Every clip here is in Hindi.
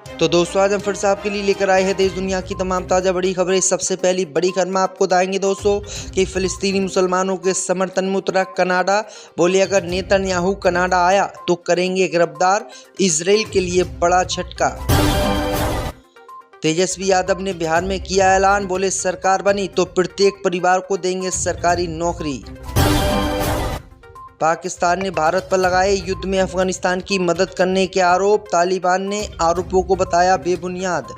तो दोस्तों आज हम फिर से आपके लिए लेकर आए हैं देश दुनिया की तमाम ताज़ा बड़ी खबरें। सबसे पहली बड़ी खबर में आपको बताएंगे दोस्तों कि फिलिस्तीनी मुसलमानों के समर्थन में उतरा कनाडा। बोले अगर नेतन्याहू कनाडा आया तो करेंगे गिरफ्तार, इजराइल के लिए बड़ा झटका। तेजस्वी यादव ने बिहार में किया ऐलान, बोले सरकार बनी तो प्रत्येक परिवार को देंगे सरकारी नौकरी। पाकिस्तान ने भारत पर लगाए युद्ध में अफगानिस्तान की मदद करने के आरोप, तालिबान ने आरोपों को बताया बेबुनियाद।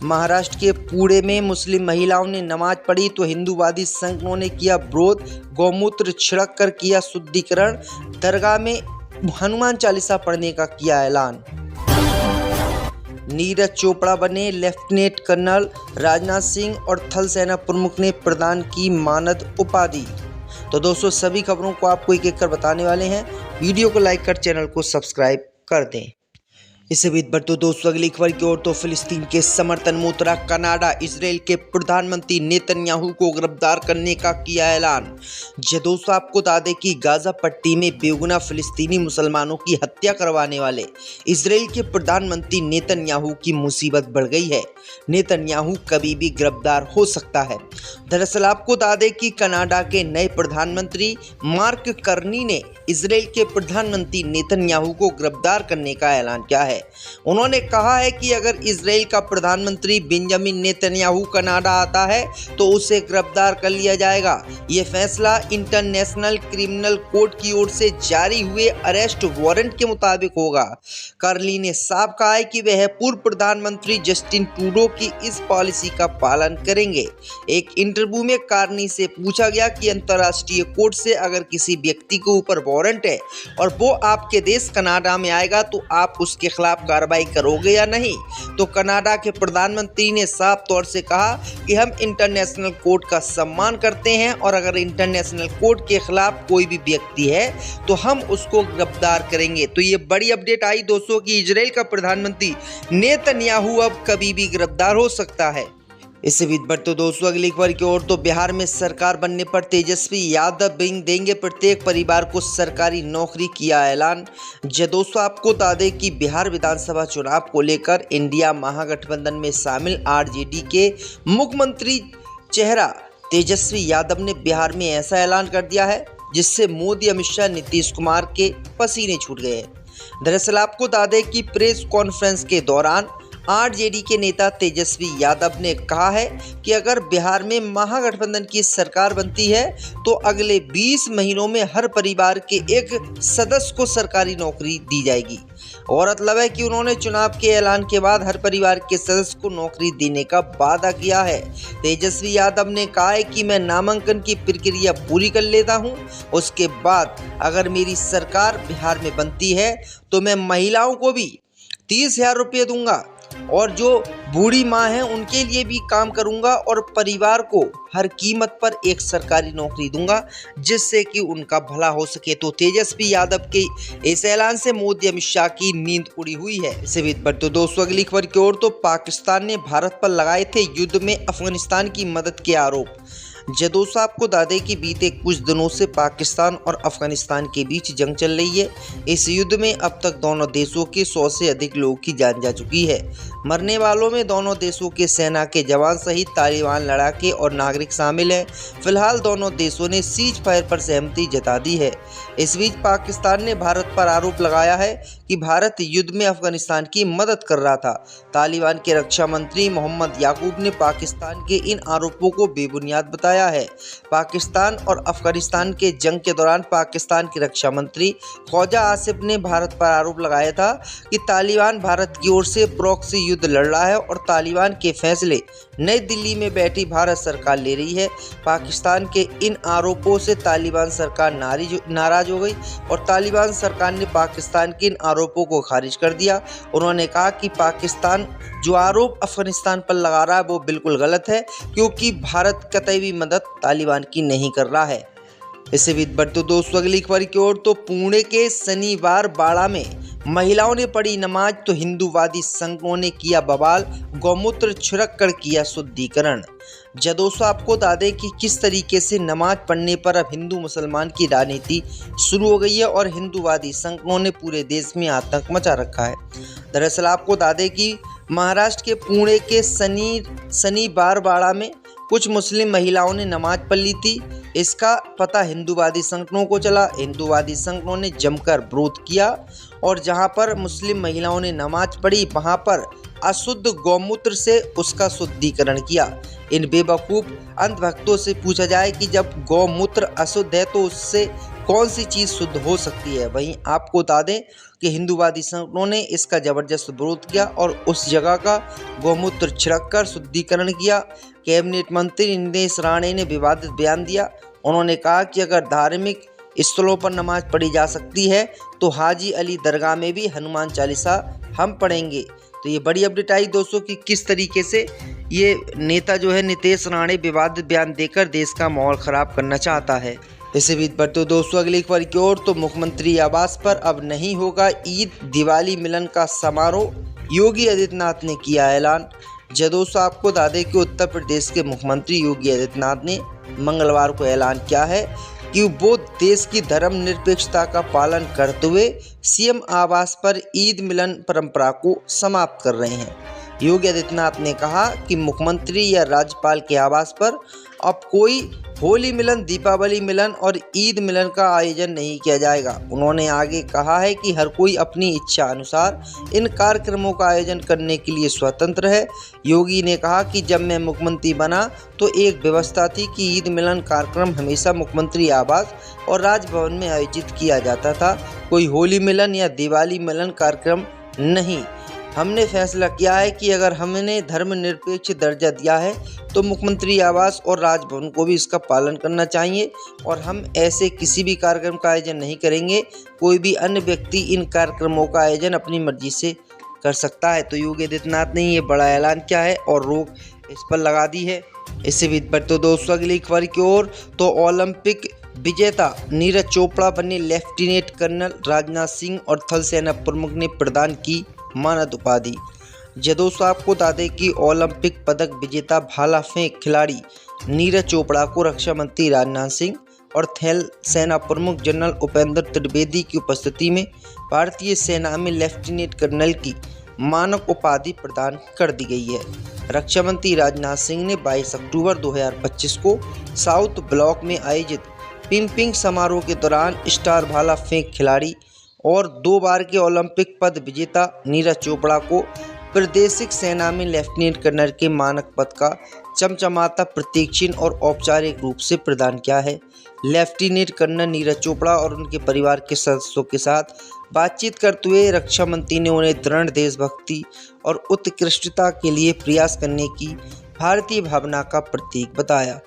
महाराष्ट्र के पुणे में मुस्लिम महिलाओं ने नमाज पढ़ी तो हिंदूवादी संगठनों ने किया विरोध, गौमूत्र छिड़क कर किया शुद्धिकरण, दरगाह में हनुमान चालीसा पढ़ने का किया ऐलान। नीरज चोपड़ा बने लेफ्टिनेंट कर्नल, राजनाथ सिंह और थल सेना प्रमुख ने प्रदान की मानद उपाधि। तो दोस्तों सभी खबरों को आपको एक एक कर बताने वाले हैं। वीडियो को लाइक कर चैनल को सब्सक्राइब कर दें। इससे भी बढ़ते दोस्तों अगली खबर की ओर। तो फिलिस्तीन के समर्थन में उतरा कनाडा, इजराइल के प्रधानमंत्री नेतन्याहू को गिरफ्तार करने का किया ऐलान। दोस्तों आपको बता दें कि गाजा पट्टी में बेगुनाह फिलिस्तीनी मुसलमानों की हत्या करवाने वाले इजराइल के प्रधानमंत्री नेतन्याहू की मुसीबत बढ़ गई है। नेतन्याहू कभी भी गिरफ्तार हो सकता है। दरअसल आपको बता दें कि कनाडा के नए प्रधानमंत्री मार्क कर्नी ने इजराइल के प्रधानमंत्री नेतन्याहू को गिरफ्तार करने का ऐलान किया है। उन्होंने कहा है कि अगर इजराइल का प्रधानमंत्री बेंजामिन नेतन्याहू कनाडा आता है तो उसे गिरफ्तार कर लिया जाएगा। ये फैसला इंटरनेशनल क्रिमिनल कोर्ट की ओर से जारी हुए अरेस्ट वारंट के मुताबिक होगा। कर्ली ने साफ कहा है कि वह पूर्व प्रधानमंत्री जस्टिन ट्रूडो की इस पॉलिसी का पालन करेंगे। एक इंटरव्यू में कार्नी से पूछा गया कि अंतर्राष्ट्रीय कोर्ट से अगर किसी व्यक्ति के ऊपर वारंट है और वो आपके देश कनाडा में आएगा तो आप उसके खिलाफ कार्रवाई करोगे या नहीं। तो कनाडा के प्रधानमंत्री ने साफ तौर से कहा कि हम इंटरनेशनल कोर्ट का सम्मान करते हैं और अगर इंटरनेशनल कोर्ट के खिलाफ कोई भी व्यक्ति है तो हम उसको गिरफ्तार करेंगे। तो ये बड़ी अपडेट आई दोस्तों कि इजराइल का प्रधानमंत्री नेतन्याहू अब कभी भी गिरफ्तार हो सकता है। इससे भी बढ़ते दोस्तों अगली खबर की ओर। तो बिहार में सरकार बनने पर तेजस्वी यादव देंगे प्रत्येक परिवार को सरकारी नौकरी, किया ऐलान। दोस्तों आपको बता दें कि बिहार विधानसभा चुनाव को लेकर इंडिया महागठबंधन में शामिल आरजेडी के मुख्यमंत्री चेहरा तेजस्वी यादव ने बिहार में ऐसा ऐलान कर दिया है जिससे मोदी, अमित शाह, नीतीश कुमार के पसीने छूट गए हैं। दरअसल आपको बता दें कि प्रेस कॉन्फ्रेंस के दौरान आरजेडी के नेता तेजस्वी यादव ने कहा है कि अगर बिहार में महागठबंधन की सरकार बनती है तो अगले 20 महीनों में हर परिवार के एक सदस्य को सरकारी नौकरी दी जाएगी। और मतलब है कि उन्होंने चुनाव के ऐलान के बाद हर परिवार के सदस्य को नौकरी देने का वादा किया है। तेजस्वी यादव ने कहा है कि मैं नामांकन की प्रक्रिया पूरी कर लेता हूं, उसके बाद अगर मेरी सरकार बिहार में बनती है तो मैं महिलाओं को भी 30,000 रुपये दूंगा और जो बूढ़ी माँ हैं उनके लिए भी काम करूंगा और परिवार को हर कीमत पर एक सरकारी नौकरी दूंगा जिससे कि उनका भला हो सके। तो तेजस्वी यादव के इस ऐलान से मोदी, अमित शाह की नींद उड़ी हुई है। इसे भी तो दोस्तों अगली खबर की ओर। तो पाकिस्तान ने भारत पर लगाए थे युद्ध में अफगानिस्तान की मदद के आरोप। दोस्तों आपको बता दें कि बीते कुछ दिनों से पाकिस्तान और अफगानिस्तान के बीच जंग चल रही है। इस युद्ध में अब तक दोनों देशों के 100 से अधिक लोगों की जान जा चुकी है। मरने वालों में दोनों देशों के सेना के जवान सहित तालिबान लड़ाके और नागरिक शामिल हैं। फिलहाल दोनों देशों ने सीज फायर पर सहमति जता दी है। इस बीच पाकिस्तान ने भारत पर आरोप लगाया है कि भारत युद्ध में अफगानिस्तान की मदद कर रहा था। तालिबान के रक्षा मंत्री मोहम्मद याकूब ने पाकिस्तान के इन आरोपों को बेबुनियाद बताया है। पाकिस्तान और अफगानिस्तान के जंग के दौरान पाकिस्तान के रक्षा मंत्री ख्वाजा आसिफ ने भारत पर आरोप लगाया था कि तालिबान भारत की ओर से प्रॉक्सी युद्ध लड़ रहा है और तालिबान के फैसले नई दिल्ली में बैठी भारत सरकार ले रही है। पाकिस्तान के इन आरोपों से तालिबान सरकार नाराज हो गई और तालिबान सरकार ने पाकिस्तान के इन आरोपों को खारिज कर दिया। उन्होंने कहा कि पाकिस्तान जो आरोप अफगानिस्तान पर लगा रहा है वो बिल्कुल गलत है क्योंकि भारत कतई भी मदद तालिबान की नहीं कर रहा है। इससे भी बढ़ते दोस्तों अगली खबर की ओर। तो पुणे के शनिवार बाड़ा में महिलाओं ने पढ़ी नमाज तो हिंदूवादी संघों ने किया बवाल, गौमूत्र छिड़क कर किया शुद्धिकरण। दोस्तों आपको बता दें कि किस तरीके से नमाज पढ़ने पर अब हिंदू मुसलमान की राजनीति शुरू हो गई है और हिंदूवादी संघों ने पूरे देश में आतंक मचा रखा है। दरअसल आपको बता दें कि महाराष्ट्र के पुणे के शनि बारवाड़ा में कुछ मुस्लिम महिलाओं ने नमाज पढ़ ली थी। इसका पता हिंदूवादी संगठनों को चला। हिंदूवादी संगठनों ने जमकर विरोध किया और जहां पर मुस्लिम महिलाओं ने नमाज पढ़ी वहां पर अशुद्ध गौमूत्र से उसका शुद्धिकरण किया। इन बेवकूफ़ अंधभक्तों से पूछा जाए कि जब गौमूत्र अशुद्ध है तो उससे कौन सी चीज़ शुद्ध हो सकती है। वहीं आपको बता दें कि हिंदूवादी संगठनों ने इसका जबरदस्त विरोध किया और उस जगह का गौमूत्र छिड़क कर शुद्धिकरण किया। कैबिनेट मंत्री नितेश राणे ने विवादित बयान दिया। उन्होंने कहा कि अगर धार्मिक स्थलों पर नमाज पढ़ी जा सकती है तो हाजी अली दरगाह में भी हनुमान चालीसा हम पढ़ेंगे। तो ये बड़ी अपडेट आई दोस्तों कि किस तरीके से ये नेता जो है नितेश राणे विवादित बयान देकर देश का माहौल खराब करना चाहता है। इसी बीच बढ़ते दोस्तों अगली खबर की ओर, तो मुख्यमंत्री आवास पर अब नहीं होगा ईद दिवाली मिलन का समारोह, योगी आदित्यनाथ ने किया ऐलान। दोस्तों आपको बता दें कि उत्तर प्रदेश के मुख्यमंत्री योगी आदित्यनाथ ने मंगलवार को ऐलान किया है कि वो देश की धर्मनिरपेक्षता का पालन करते हुए सीएम आवास पर ईद मिलन परंपरा को समाप्त कर रहे हैं। योगी आदित्यनाथ ने कहा कि मुख्यमंत्री या राज्यपाल के आवास पर अब कोई होली मिलन, दीपावली मिलन और ईद मिलन का आयोजन नहीं किया जाएगा। उन्होंने आगे कहा है कि हर कोई अपनी इच्छा अनुसार इन कार्यक्रमों का आयोजन करने के लिए स्वतंत्र है। योगी ने कहा कि जब मैं मुख्यमंत्री बना तो एक व्यवस्था थी कि ईद मिलन कार्यक्रम हमेशा मुख्यमंत्री आवास और राजभवन में आयोजित किया जाता था, कोई होली मिलन या दिवाली मिलन कार्यक्रम नहीं। हमने फैसला किया है कि अगर हमने धर्मनिरपेक्ष दर्जा दिया है तो मुख्यमंत्री आवास और राजभवन को भी इसका पालन करना चाहिए और हम ऐसे किसी भी कार्यक्रम का आयोजन नहीं करेंगे। कोई भी अन्य व्यक्ति इन कार्यक्रमों का आयोजन अपनी मर्जी से कर सकता है। तो योगी आदित्यनाथ ने ये बड़ा ऐलान किया है और रोक इस पर लगा दी है। इससे भी बढ़ते दोस्तों अगली खबर की ओर, तो ओलंपिक विजेता नीरज चोपड़ा बने लेफ्टिनेंट कर्नल, राजनाथ सिंह और थल सेना प्रमुख ने प्रदान की मानद उपाधि। दोस्तों आपको बता दें कि ओलंपिक पदक विजेता भाला फेंक खिलाड़ी नीरज चोपड़ा को रक्षा मंत्री राजनाथ सिंह और थल सेना प्रमुख जनरल उपेंद्र त्रिवेदी की उपस्थिति में भारतीय सेना में लेफ्टिनेंट कर्नल की मानक उपाधि प्रदान कर दी गई है। रक्षा मंत्री राजनाथ सिंह ने 22 अक्टूबर 2025 को साउथ ब्लॉक में आयोजित पिंपिंग समारोह के दौरान स्टार भाला फेंक खिलाड़ी और 2 बार के ओलंपिक पद विजेता नीरज चोपड़ा को प्रादेशिक सेना में लेफ्टिनेंट कर्नल के मानक पद का चमचमाता प्रतीक चिन्ह और औपचारिक रूप से प्रदान किया है। लेफ्टिनेंट कर्नल नीरज चोपड़ा और उनके परिवार के सदस्यों के साथ बातचीत करते हुए रक्षा मंत्री ने उन्हें दृढ़ देशभक्ति और उत्कृष्टता के लिए प्रयास करने की भारतीय भावना का प्रतीक बताया।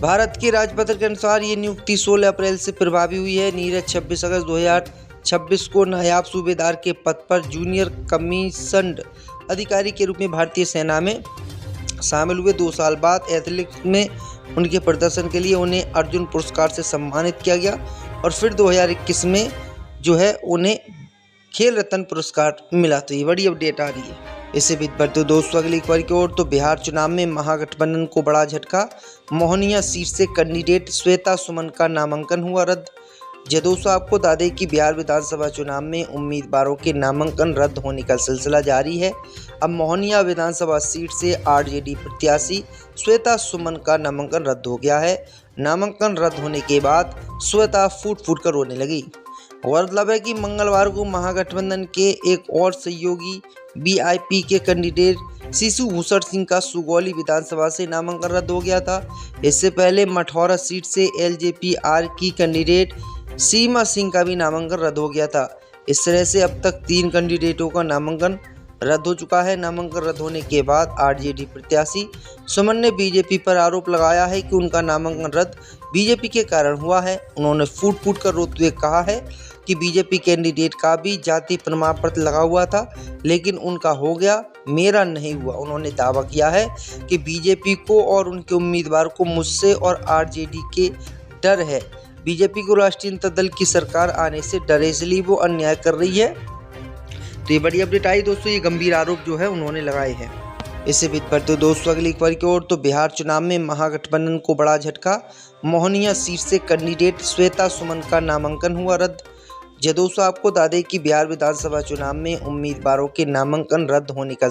भारत के राजपत्र के अनुसार ये नियुक्ति 16 अप्रैल से प्रभावी हुई है। नीरज 26 अगस्त 2026 को नायब सूबेदार के पद पर जूनियर कमीशन्ड अधिकारी के रूप में भारतीय सेना में शामिल हुए। 2 साल बाद एथलेटिक्स में उनके प्रदर्शन के लिए उन्हें अर्जुन पुरस्कार से सम्मानित किया गया और फिर 2021 में जो है उन्हें खेल रत्न पुरस्कार मिला। तो ये बड़ी अपडेट आ रही है। इससे भी बढ़ते दोस्तों अगली खबर की ओर, तो बिहार चुनाव में महागठबंधन को बड़ा झटका, मोहनिया सीट से कैंडिडेट श्वेता सुमन का नामांकन हुआ रद्द। दोस्तों आपको बता दें कि बिहार विधानसभा चुनाव में उम्मीदवारों के नामांकन रद्द होने का सिलसिला जारी है। अब मोहनिया विधानसभा सीट से आरजेडी प्रत्याशी श्वेता सुमन का नामांकन रद्द हो गया है। नामांकन रद्द होने के बाद श्वेता फूट फूट कर रोने लगी। गौरतलब है कि मंगलवार को महागठबंधन के एक और सहयोगी वीआईपी के कैंडिडेट शिशु भूषण सिंह का सुगौली विधानसभा से नामांकन रद्द हो गया था। इससे पहले मठौरा सीट से एलजेपी-आर की कैंडिडेट सीमा सिंह का भी नामांकन रद्द हो गया था। इस तरह से अब तक 3 कैंडिडेटों का नामांकन रद्द हो चुका है। नामांकन रद्द होने के बाद आरजेडी प्रत्याशी सुमन ने बीजेपी पर आरोप लगाया है कि उनका नामांकन रद्द बीजेपी के कारण हुआ है। उन्होंने फूट फूट कर रोते हुए कहा है कि बीजेपी कैंडिडेट का भी जाति प्रमाण पत्र लगा हुआ था, लेकिन उनका हो गया, मेरा नहीं हुआ। उन्होंने दावा किया है कि बीजेपी को और उनके उम्मीदवार को मुझसे और आरजेडी के डर है। बीजेपी को राष्ट्रीय जनता दल की सरकार आने से डर है, इसलिए वो अन्याय कर रही है। तो ये बड़ी अपडेट आई दोस्तों, ये गंभीर आरोप जो है उन्होंने लगाए हैं। इससे भी बढ़ते दोस्तों अगली खबर की ओर, तो बिहार चुनाव में महागठबंधन को बड़ा झटका, मोहनिया सीट से कैंडिडेट श्वेता सुमन का नामांकन हुआ रद्द। जी दोस्तों, आपको बता दें कि बिहार विधानसभा चुनाव में उम्मीदवारों के नामांकन रद्द होने का